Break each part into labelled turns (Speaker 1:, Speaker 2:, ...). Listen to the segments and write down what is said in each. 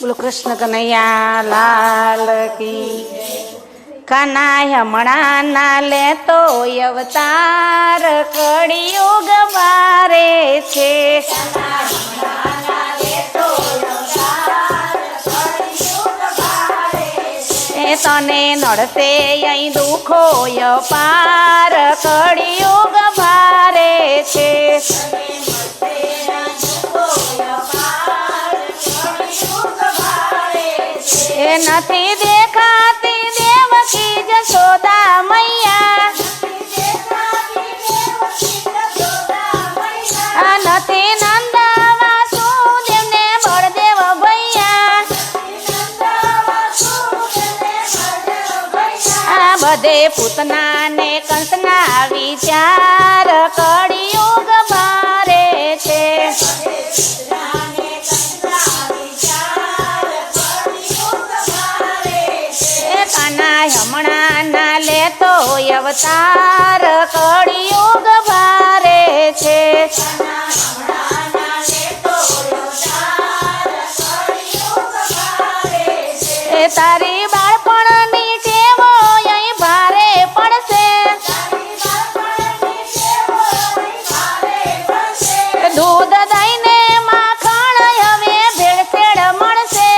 Speaker 1: બોલો કૃષ્ણ કનૈયા લાલ કી। કાના હમણાં ના લેતો અવતાર કળિયુગ બારે છે। તને નડશે અહીં દુઃખો અપાર કળિયુગ બારે છે। એ નથી દેખાતી દેવકી જશોદા મૈયા, નથી નંદા વાસુદેવ ને બળદેવ ભૈયા, આ બધે પૂતના ને કંસના વિચાર કળિયુગ બારે છે। હમણાં ના લેતો અવતાર કળિયુગ બારે છે। તારી બાળપણની ટેવો અહીં ભારે પડશે, દૂધ દઈને માખણ હવે ભેળસેળ મળશે,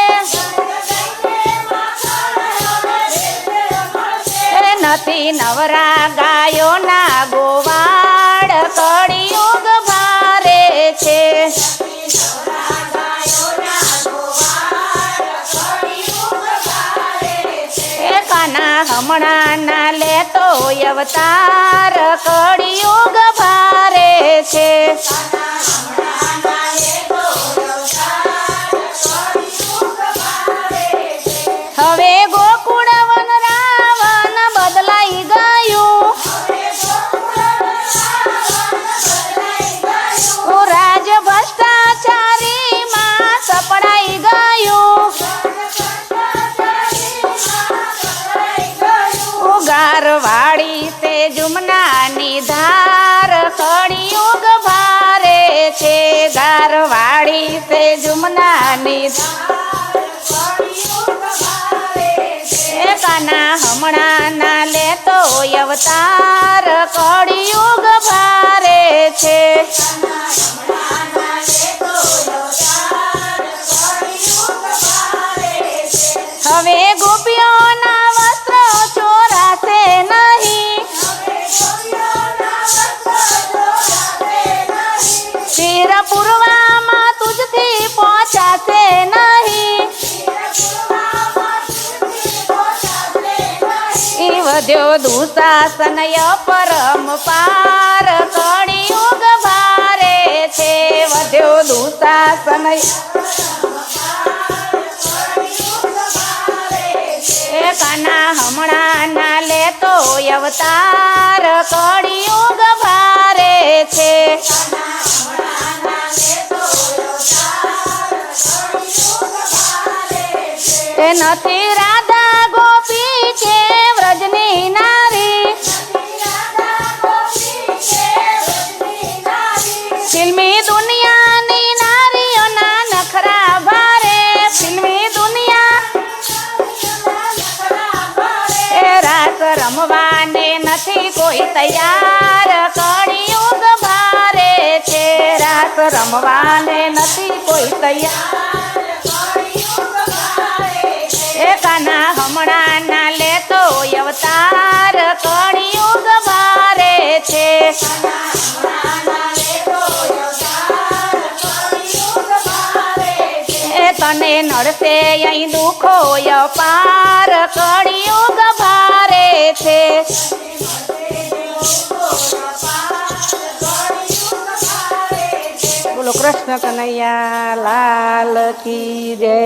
Speaker 1: નથી નવરા ગાયો ના ગોવાળ કળિયુગ ભારે છે। કાના હમણાં ના લેતો અવતાર કળિયુગ ભારે છે। હવે ગોકુળ વન રાવણ બદલાઈ ગયું, રાજ ભ્રષ્ટાચારી માં સપડાઈ ગયું, ગારવાડી તે જુમનાની ધાર કળિયુગ ભારે છે। ગારવાડી તે જુમનાની કાના હમણાં ના લેતો અવતાર કળિયુગ ભારે છે। હવે ગોપીઓના વસ્ત્રો ચોરાશે નહીં, શિર પૂરવામાં તુજથી પહોંચાશે નહીં, વધ્યો દુશાસન પરમ પાર કળિયુગ ભારે છે। વધ્યો દુશાસન કાના હમણાં ના લેતો અવતાર કળિયુગ ભારે છે। નથી રાધા ગોપી છે વ્રજની નારી, ફિલ્મી દુનિયાની નારીઓના નખરા ભારે, ફિલ્મી દુનિયા રાસ રમવાને નથી કોઈ તૈયાર કળિયુગ ભારે છે। રાસ રમવાને નથી કોઈ તૈયાર, કાના હમણાં ના લેતો અવતાર કળિયુગ ભારે છે। તને નડશે અહીં દુઃખો અપાર કળિયુગ ભારે છે। બોલો કૃષ્ણ કનૈયા લાલ કી જય।